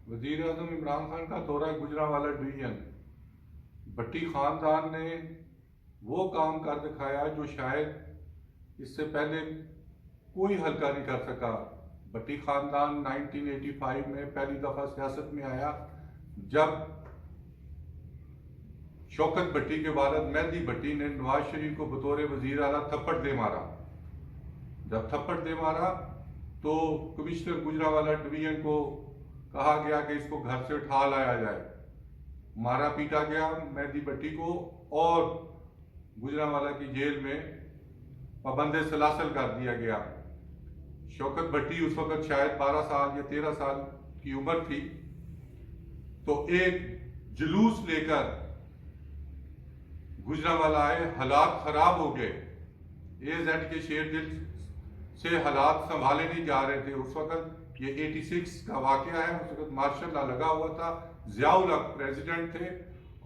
वजीर आजम इमरान खान का दौरा गुजरांवाला डिवीजन। भट्टी खानदान ने वो काम कर दिखाया जो शायद इससे पहले कोई हल्का नहीं कर सका। भट्टी खानदान 1985 में पहली दफा सियासत में आया जब शौकत भट्टी के वालिद मेहदी भट्टी ने नवाज शरीफ को बतौर वजीर आला थप्पड़ दे मारा। जब थप्पड़ दे मारा तो कमिश्नर गुजरांवाला डिवीजन को कहा गया कि इसको घर से उठा लाया जाए। मारा पीटा गया मेहदी भट्टी को और गुजरांवाला की जेल में पाबंदे सलासल कर दिया गया। शौकत भट्टी उस वक्त शायद 12 साल या 13 साल की उम्र थी। तो एक जुलूस लेकर गुजरांवाला आए, हालात खराब हो गए। AZ के शेर दिल से हालात संभाले नहीं जा रहे थे। उस वक्त ये 86 का वाकया है। उस वक्त मार्शल लॉ लगा हुआ था, जियाउल हक प्रेसिडेंट थे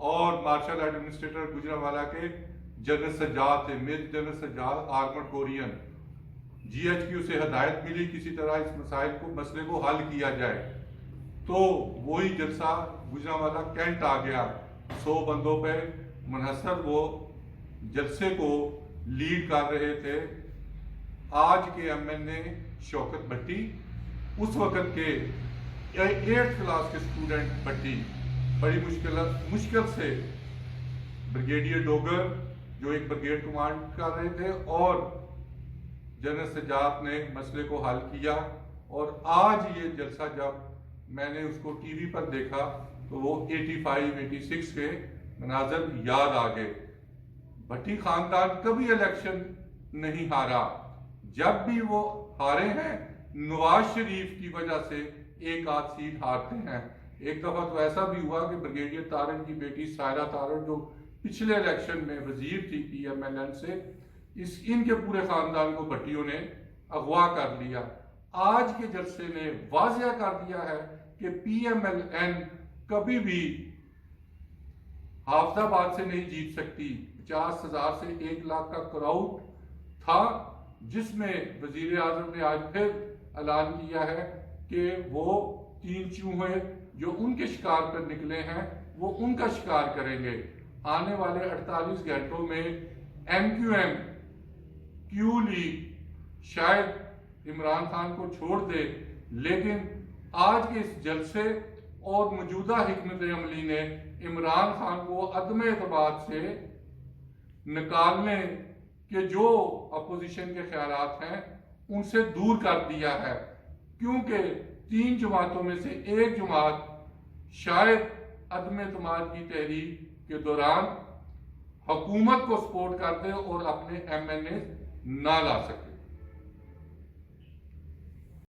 और मार्शल एडमिनिस्ट्रेटर गुजरांवाला के जनरल सज्जाद थे, मेजर जनरल सज्जाद आर्मर्ड कोरियन। GHQ से हदायत मिली किसी तरह इस मसले को हल किया जाए। तो वही जलसा गुजरांवाला कैंट आ गया। 100 बंदों पे मुनहसर वो जलसे को लीड कर रहे थे आज के MNA शौकत भट्टी, उस वक्त के 8th क्लास के स्टूडेंट भट्टी। बड़ी मुश्किल से ब्रिगेडियर डोगर जो एक ब्रिगेड कमांड कर रहे थे और जनरल सज्जाद ने मसले को हल किया। और आज ये जलसा जब मैंने उसको टीवी पर देखा तो वो 85-86 के मनाजर याद आ गए। भट्टी खानदान कभी इलेक्शन नहीं हारा। जब भी वो हारे हैं नवाज शरीफ की वजह से एक आध सीट हारते हैं। एक दफा तो ऐसा भी हुआ कि ब्रिगेडियर तारन की बेटी सायरा तारन जो पिछले इलेक्शन में वजीर थी PMLN से, इनके पूरे खानदान को भट्टियों ने अगवा कर लिया। आज के जलसे ने वाजिया कर दिया है कि PMLN कभी भी हाफजाबाद से नहीं जीत सकती। 50,000 से 1 लाख का क्राउड था जिसमें वजीर आजम ने आज फिर ऐलान किया है कि वो 3 चूहे जो उनके शिकार पर निकले हैं वो उनका शिकार करेंगे। आने वाले 48 घंटों में MQM Q लीग शायद इमरान खान को छोड़ दे, लेकिन आज के इस जलसे और मौजूदा हिकमत अमली ने इमरान खान को अदम एतबार से निकालने के जो अपोजिशन के ख्यालात हैं उनसे दूर कर दिया है। क्योंकि 3 जमातों में से एक जमात शायद अदम एतमाद की तहरीक के दौरान हुकूमत को सपोर्ट कर दे और अपने MNA ना ला सके।